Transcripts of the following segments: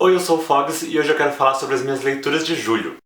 Oi, eu sou o Fogs e hoje eu quero falar sobre as minhas leituras de julho.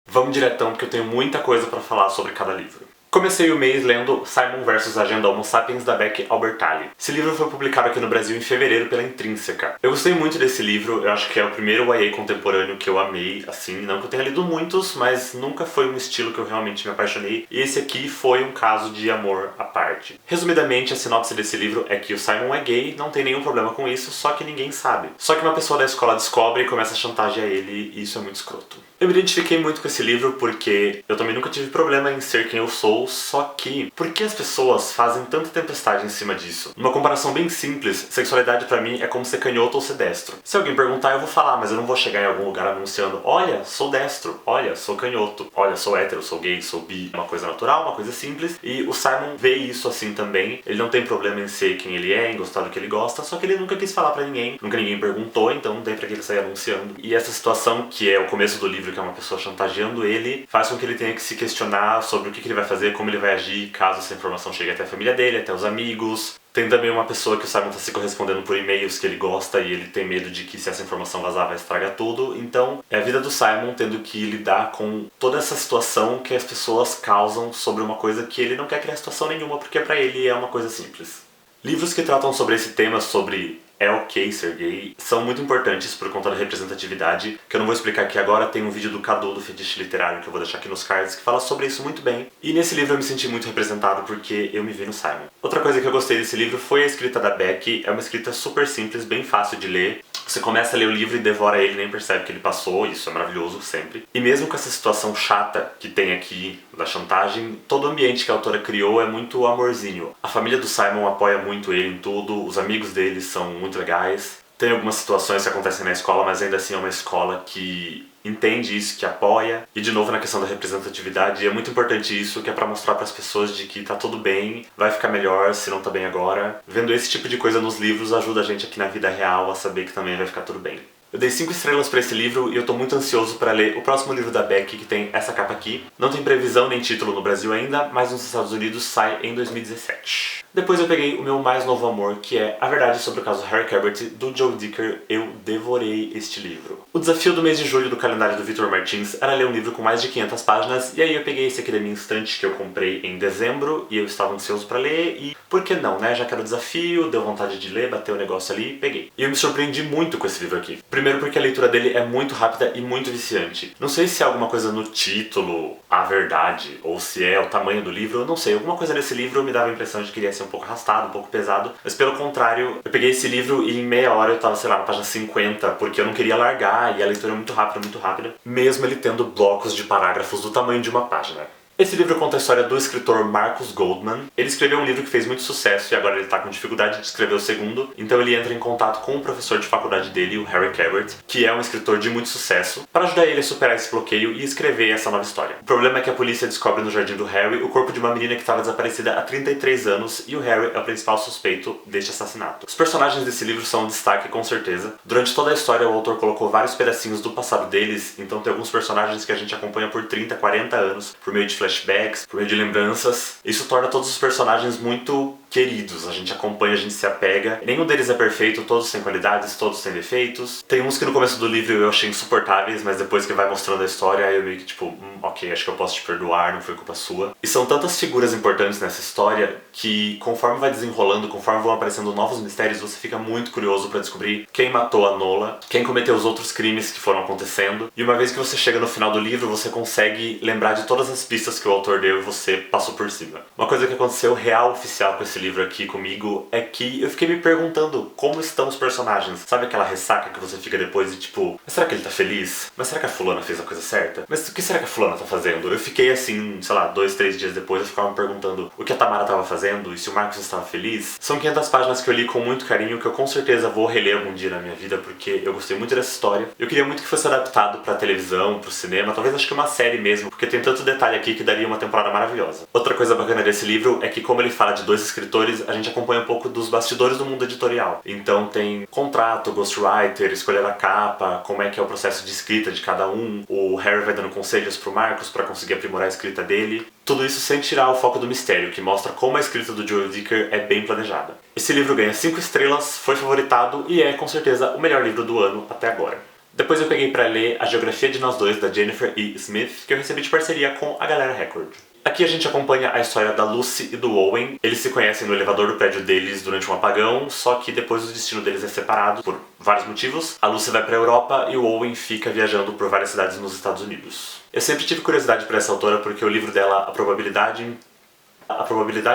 Vamos diretão porque eu tenho muita coisa pra falar sobre cada livro. Comecei o mês lendo Simon vs Agenda Homo Sapiens, da Becky Albertalli. Esse livro foi publicado aqui no Brasil em fevereiro pela Intrínseca. Eu gostei muito desse livro, eu acho que é o primeiro YA contemporâneo que eu amei, assim, não que eu tenha lido muitos, mas nunca foi um estilo que eu realmente me apaixonei, e esse aqui foi um caso de amor à parte. Resumidamente, a sinopse desse livro é que o Simon é gay, não tem nenhum problema com isso, só que ninguém sabe. Só que uma pessoa da escola descobre e começa a chantagear ele, e isso é muito escroto. Eu me identifiquei muito com esse livro porque eu também nunca tive problema em ser quem eu sou, só que por que as pessoas fazem tanta tempestade em cima disso? Numa comparação bem simples, sexualidade pra mim é como ser canhoto ou ser destro. Se alguém perguntar, eu vou falar, mas eu não vou chegar em algum lugar anunciando: olha, sou destro, olha, sou canhoto, olha, sou hétero, sou gay, sou bi. Uma coisa natural, uma coisa simples, e o Simon vê isso assim também. Ele não tem problema em ser quem ele é, em gostar do que ele gosta, só que ele nunca quis falar pra ninguém, nunca ninguém perguntou, então não tem pra que ele sair anunciando. E essa situação, que é o começo do livro, que é uma pessoa chantageando ele, faz com que ele tenha que se questionar sobre o que ele vai fazer, como ele vai agir caso essa informação chegue até a família dele, até os amigos. Tem também uma pessoa que o Simon tá se correspondendo por e-mails que ele gosta e ele tem medo de que se essa informação vazar vai estragar tudo. Então é a vida do Simon tendo que lidar com toda essa situação que as pessoas causam sobre uma coisa que ele não quer criar situação nenhuma, porque pra ele é uma coisa simples. Livros que tratam sobre esse tema, sobre é ok ser gay, são muito importantes por conta da representatividade, que eu não vou explicar aqui agora. Tem um vídeo do Cadu, do Fetiche Literário, que eu vou deixar aqui nos cards, que fala sobre isso muito bem. E nesse livro eu me senti muito representado porque eu me vi no Simon. Outra coisa que eu gostei desse livro foi a escrita da Becky. É uma escrita super simples, bem fácil de ler. Você começa a ler o livro e devora ele, nem percebe que ele passou, isso é maravilhoso sempre. E mesmo com essa situação chata que tem aqui da chantagem, todo o ambiente que a autora criou é muito amorzinho. A família do Simon apoia muito ele em tudo, os amigos dele são muito legais. Tem algumas situações que acontecem na escola, mas ainda assim é uma escola que entende isso, que apoia. E de novo na questão da representatividade, é muito importante isso, que é pra mostrar pras pessoas de que tá tudo bem, vai ficar melhor se não tá bem agora. Vendo esse tipo de coisa nos livros ajuda a gente aqui na vida real a saber que também vai ficar tudo bem. Eu dei 5 estrelas pra esse livro e eu tô muito ansioso pra ler o próximo livro da Becky, que tem essa capa aqui. Não tem previsão nem título no Brasil ainda, mas nos Estados Unidos sai em 2017. Depois eu peguei o meu mais novo amor, que é A Verdade sobre o Caso Harry Cabert, do Joe Dicker. Eu devorei este livro. O desafio do mês de julho do calendário do Victor Martins era ler um livro com mais de 500 páginas, e aí eu peguei esse aqui da minha estante que eu comprei em dezembro, e eu estava ansioso pra ler, e por que não, né? Já que era o desafio, deu vontade de ler, bateu o negócio ali, peguei. E eu me surpreendi muito com esse livro aqui. Primeiro porque a leitura dele é muito rápida e muito viciante. Não sei se é alguma coisa no título, a verdade, ou se é o tamanho do livro, eu não sei. Alguma coisa nesse livro me dava a impressão de que ele ia ser um pouco arrastado, um pouco pesado, mas pelo contrário, eu peguei esse livro e em meia hora eu tava, sei lá, na página 50, porque eu não queria largar, e a leitura é muito rápida, mesmo ele tendo blocos de parágrafos do tamanho de uma página. Esse livro conta a história do escritor Marcus Goldman. Ele escreveu um livro que fez muito sucesso e agora ele tá com dificuldade de escrever o segundo, então ele entra em contato com o professor de faculdade dele, o Harry Cabert, que é um escritor de muito sucesso, para ajudar ele a superar esse bloqueio e escrever essa nova história. O problema é que a polícia descobre no jardim do Harry o corpo de uma menina que estava desaparecida há 33 anos e o Harry é o principal suspeito deste assassinato. Os personagens desse livro são um destaque, com certeza. Durante toda a história o autor colocou vários pedacinhos do passado deles, então tem alguns personagens que a gente acompanha por 30, 40 anos, por meio de flashbacks, por meio de lembranças. Isso torna todos os personagens muito queridos, a gente acompanha, a gente se apega. Nenhum deles é perfeito, todos têm qualidades, todos têm defeitos. Tem uns que no começo do livro eu achei insuportáveis, mas depois que vai mostrando a história eu meio que tipo, ok, acho que eu posso te perdoar, não foi culpa sua. E são tantas figuras importantes nessa história que conforme vai desenrolando, conforme vão aparecendo novos mistérios, você fica muito curioso pra descobrir quem matou a Nola, quem cometeu os outros crimes que foram acontecendo. E uma vez que você chega no final do livro, você consegue lembrar de todas as pistas que o autor deu e você passou por cima. Uma coisa que aconteceu real, oficial com esse livro aqui comigo é que eu fiquei me perguntando como estão os personagens. Sabe aquela ressaca que você fica depois e tipo, mas será que ele tá feliz? Mas será que a fulana fez a coisa certa? Mas o que será que a fulana tá fazendo? Eu fiquei assim, sei lá, 2, 3 dias depois eu ficava me perguntando o que a Tamara tava fazendo e se o Marcos estava feliz. São 500 páginas que eu li com muito carinho, que eu com certeza vou reler algum dia na minha vida, porque eu gostei muito dessa história. Eu queria muito que fosse adaptado pra televisão, pro cinema, talvez acho que uma série mesmo, porque tem tanto detalhe aqui que daria uma temporada maravilhosa. Outra coisa bacana desse livro é que como ele fala de dois escritores escritores, a gente acompanha um pouco dos bastidores do mundo editorial. Então tem contrato, ghostwriter, escolher a capa, como é que é o processo de escrita de cada um. O Harry vai dando conselhos pro Marcus para conseguir aprimorar a escrita dele. Tudo isso sem tirar o foco do mistério, que mostra como a escrita do Joel Dicker é bem planejada. Esse livro ganha 5 estrelas, foi favoritado e é com certeza o melhor livro do ano até agora. Depois eu peguei para ler A Geografia de Nós Dois, da Jennifer E. Smith, que eu recebi de parceria com a Galera Record. Aqui a gente acompanha a história da Lucy e do Owen. Eles se conhecem no elevador do prédio deles durante um apagão, só que depois o destino deles é separado por vários motivos. A Lucy vai para a Europa e o Owen fica viajando por várias cidades nos Estados Unidos. Eu sempre tive curiosidade por essa autora porque o livro dela, A Probabilidade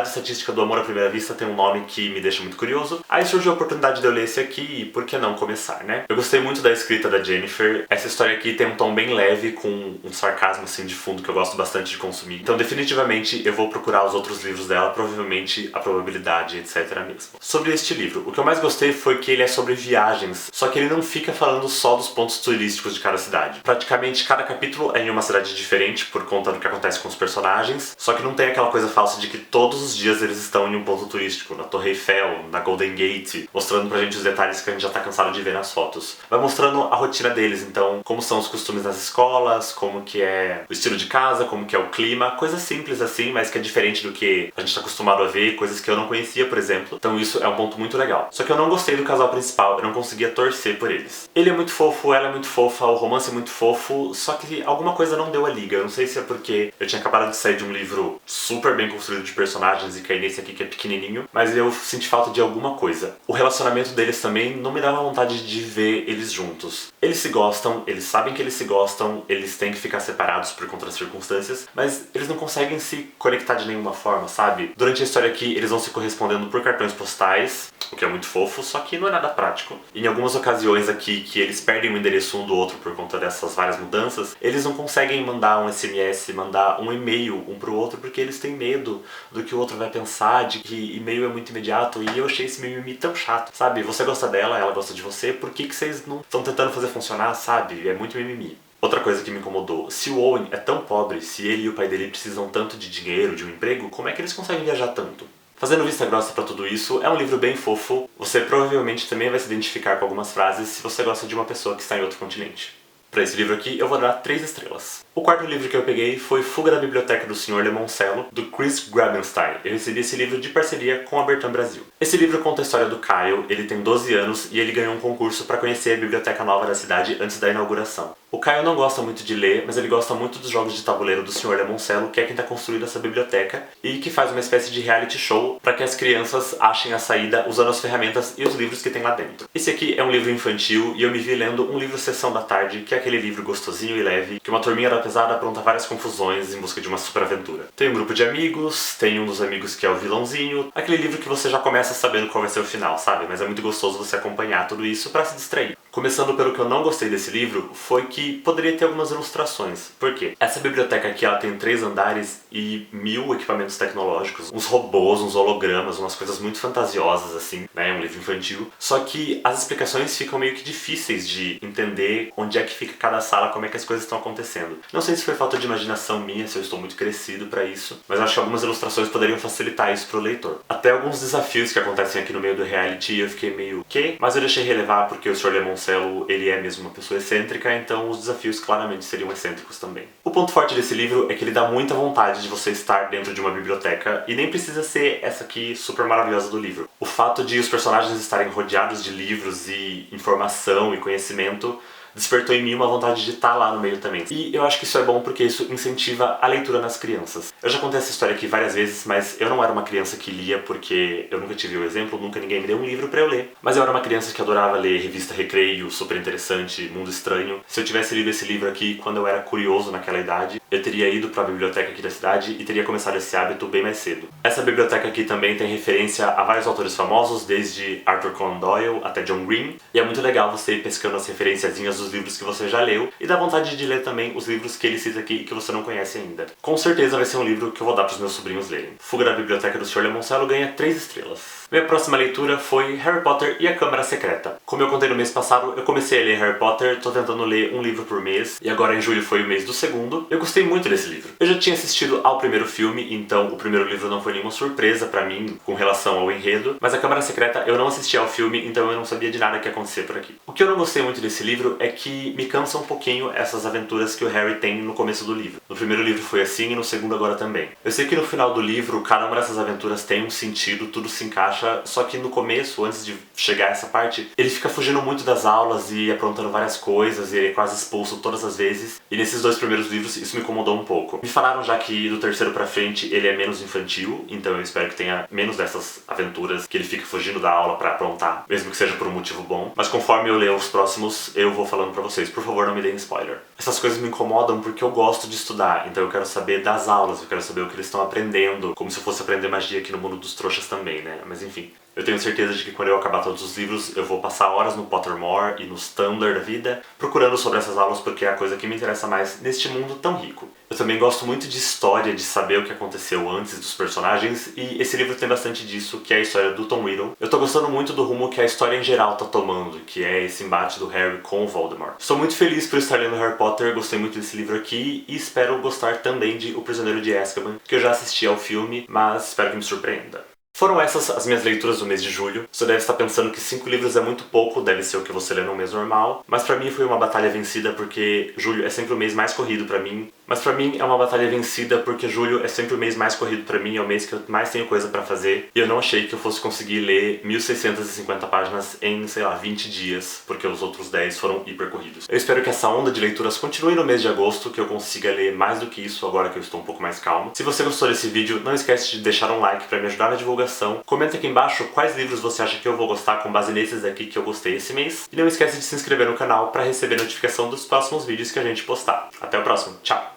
Estatística do Amor à Primeira Vista, tem um nome que me deixa muito curioso. Aí surgiu a oportunidade de eu ler esse aqui e por que não começar, né? Eu gostei muito da escrita da Jennifer. Essa história aqui tem um tom bem leve, com um sarcasmo assim de fundo que eu gosto bastante de consumir. Então definitivamente eu vou procurar os outros livros dela, provavelmente A Probabilidade, etc. mesmo. Sobre este livro, o que eu mais gostei foi que ele é sobre viagens, só que ele não fica falando só dos pontos turísticos de cada cidade. Praticamente cada capítulo é em uma cidade diferente por conta do que acontece com os personagens, só que não tem aquela coisa falsa de que todos os dias eles estão em um ponto turístico, na Torre Eiffel, na Golden Gate, mostrando pra gente os detalhes que a gente já tá cansado de ver nas fotos. Vai mostrando a rotina deles, então, como são os costumes nas escolas, como que é o estilo de casa, como que é o clima, coisas simples assim, mas que é diferente do que a gente tá acostumado a ver, coisas que eu não conhecia, por exemplo. Então isso é um ponto muito legal. Só que eu não gostei do casal principal, eu não conseguia torcer por eles. Ele é muito fofo, ela é muito fofa, o romance é muito fofo, só que alguma coisa não deu a liga. Eu não sei se é porque eu tinha acabado de sair de um livro super bem construído de personagens e cair nesse aqui que é pequenininho, mas eu senti falta de alguma coisa. O relacionamento deles também não me dava vontade de ver eles juntos. Eles se gostam, eles sabem que eles se gostam, eles têm que ficar separados por conta das circunstâncias, mas eles não conseguem se conectar de nenhuma forma, sabe? Durante a história aqui, eles vão se correspondendo por cartões postais, o que é muito fofo, só que não é nada prático. Em algumas ocasiões aqui que eles perdem o endereço um do outro por conta dessas várias mudanças, eles não conseguem mandar um SMS, mandar um e-mail um pro outro porque eles têm medo do que o outro vai pensar, de que e-mail é muito imediato, e eu achei esse mimimi tão chato, sabe? Você gosta dela, ela gosta de você, por que vocês não estão tentando fazer funcionar, sabe? É muito mimimi. Outra coisa que me incomodou, se o Owen é tão pobre, se ele e o pai dele precisam tanto de dinheiro, de um emprego, como é que eles conseguem viajar tanto? Fazendo vista grossa pra tudo isso, é um livro bem fofo, você provavelmente também vai se identificar com algumas frases se você gosta de uma pessoa que está em outro continente. Pra esse livro aqui, eu vou dar 3 estrelas. O quarto livro que eu peguei foi Fuga da Biblioteca do Sr. Lemoncello, do Chris Grabenstein. Eu recebi esse livro de parceria com a Bertrand Brasil. Esse livro conta a história do Kyle, ele tem 12 anos e ele ganhou um concurso para conhecer a biblioteca nova da cidade antes da inauguração. O Kyle não gosta muito de ler, mas ele gosta muito dos jogos de tabuleiro do Sr. Lemoncello, que é quem está construindo essa biblioteca, e que faz uma espécie de reality show para que as crianças achem a saída usando as ferramentas e os livros que tem lá dentro. Esse aqui é um livro infantil e eu me vi lendo um livro Sessão da Tarde, que é aquele livro gostosinho e leve, que uma turminha da pesada apronta várias confusões em busca de uma super aventura. Tem um grupo de amigos, tem um dos amigos que é o vilãozinho, aquele livro que você já começa sabendo qual vai ser o final, sabe? Mas é muito gostoso você acompanhar tudo isso para se distrair. Começando pelo que eu não gostei desse livro, foi que poderia ter algumas ilustrações. Por quê? Essa biblioteca aqui, ela tem 3 andares e 1000 equipamentos tecnológicos, uns robôs, uns hologramas, umas coisas muito fantasiosas, assim, né? É um livro infantil. Só que as explicações ficam meio que difíceis de entender onde é que fica cada sala, como é que as coisas estão acontecendo. Não sei se foi falta de imaginação minha, se eu estou muito crescido pra isso, mas acho que algumas ilustrações poderiam facilitar isso pro leitor. Até alguns desafios que acontecem aqui no meio do reality eu fiquei meio quê? Mas eu deixei relevar porque o Sr. Lemoncello, ele é mesmo uma pessoa excêntrica, então os desafios claramente seriam excêntricos também. O ponto forte desse livro é que ele dá muita vontade de você estar dentro de uma biblioteca, e nem precisa ser essa aqui super maravilhosa do livro. O fato de os personagens estarem rodeados de livros e informação e conhecimento despertou em mim uma vontade de estar lá no meio também. E eu acho que isso é bom porque isso incentiva a leitura nas crianças. Eu já contei essa história aqui várias vezes, mas eu não era uma criança que lia porque eu nunca tive o exemplo, nunca ninguém me deu um livro pra eu ler. Mas eu era uma criança que adorava ler revista Recreio, super interessante, Mundo Estranho. Se eu tivesse lido esse livro aqui quando eu era curioso naquela idade, eu teria ido pra biblioteca aqui da cidade e teria começado esse hábito bem mais cedo. Essa biblioteca aqui também tem referência a vários autores famosos, desde Arthur Conan Doyle até John Green, e é muito legal você ir pescando as referenciazinhas dos livros que você já leu e dá vontade de ler também os livros que ele cita aqui e que você não conhece ainda. Com certeza vai ser um livro que eu vou dar pros meus sobrinhos lerem. Fuga da Biblioteca do Sr. Lemoncello ganha 3 estrelas. Minha próxima leitura foi Harry Potter e a Câmara Secreta. Como eu contei no mês passado, eu comecei a ler Harry Potter, tô tentando ler um livro por mês, e agora em julho foi o mês do segundo. Eu gostei muito desse livro. Eu já tinha assistido ao primeiro filme, então o primeiro livro não foi nenhuma surpresa pra mim com relação ao enredo, mas a Câmara Secreta eu não assisti ao filme, então eu não sabia de nada que ia acontecer por aqui. O que eu não gostei muito desse livro é que me cansa um pouquinho essas aventuras que o Harry tem no começo do livro. No primeiro livro foi assim e no segundo agora também. Eu sei que no final do livro, cada uma dessas aventuras tem um sentido, tudo se encaixa, só que no começo, antes de chegar a essa parte, ele fica fugindo muito das aulas e aprontando várias coisas, e ele é quase expulso todas as vezes, e nesses dois primeiros livros isso me incomodou um pouco. Me falaram já que do terceiro pra frente ele é menos infantil, então eu espero que tenha menos dessas aventuras que ele fica fugindo da aula pra aprontar, mesmo que seja por um motivo bom. Mas conforme eu ler os próximos, eu vou falando pra vocês. Por favor, não me deem spoiler. Essas coisas me incomodam porque eu gosto de estudar, então eu quero saber das aulas, eu quero saber o que eles estão aprendendo, como se eu fosse aprender magia aqui no mundo dos trouxas também, né? Mas enfim. Eu tenho certeza de que quando eu acabar todos os livros, eu vou passar horas no Pottermore e nos Tumblr da vida, procurando sobre essas aulas porque é a coisa que me interessa mais neste mundo tão rico. Eu também gosto muito de história, de saber o que aconteceu antes dos personagens, e esse livro tem bastante disso, que é a história do Tom Riddle. Eu tô gostando muito do rumo que a história em geral tá tomando, que é esse embate do Harry com o Voldemort. Estou muito feliz por estar lendo Harry Potter, gostei muito desse livro aqui, e espero gostar também de O Prisioneiro de Azkaban, que eu já assisti ao filme, mas espero que me surpreenda. Foram essas as minhas leituras do mês de julho. Você deve estar pensando que 5 livros é muito pouco, deve ser o que você lê num mês normal, mas pra mim foi uma batalha vencida porque julho é sempre o mês mais corrido pra mim. Mas pra mim é uma batalha vencida porque julho é sempre o mês mais corrido pra mim, é o mês que eu mais tenho coisa pra fazer. E eu não achei que eu fosse conseguir ler 1650 páginas em, sei lá, 20 dias, porque os outros 10 foram hiper corridos. Eu espero que essa onda de leituras continue no mês de agosto, que eu consiga ler mais do que isso agora que eu estou um pouco mais calmo. Se você gostou desse vídeo, não esquece de deixar um like pra me ajudar na divulgação. Comenta aqui embaixo quais livros você acha que eu vou gostar com base nesses aqui que eu gostei esse mês. E não esquece de se inscrever no canal pra receber notificação dos próximos vídeos que a gente postar. Até o próximo, tchau!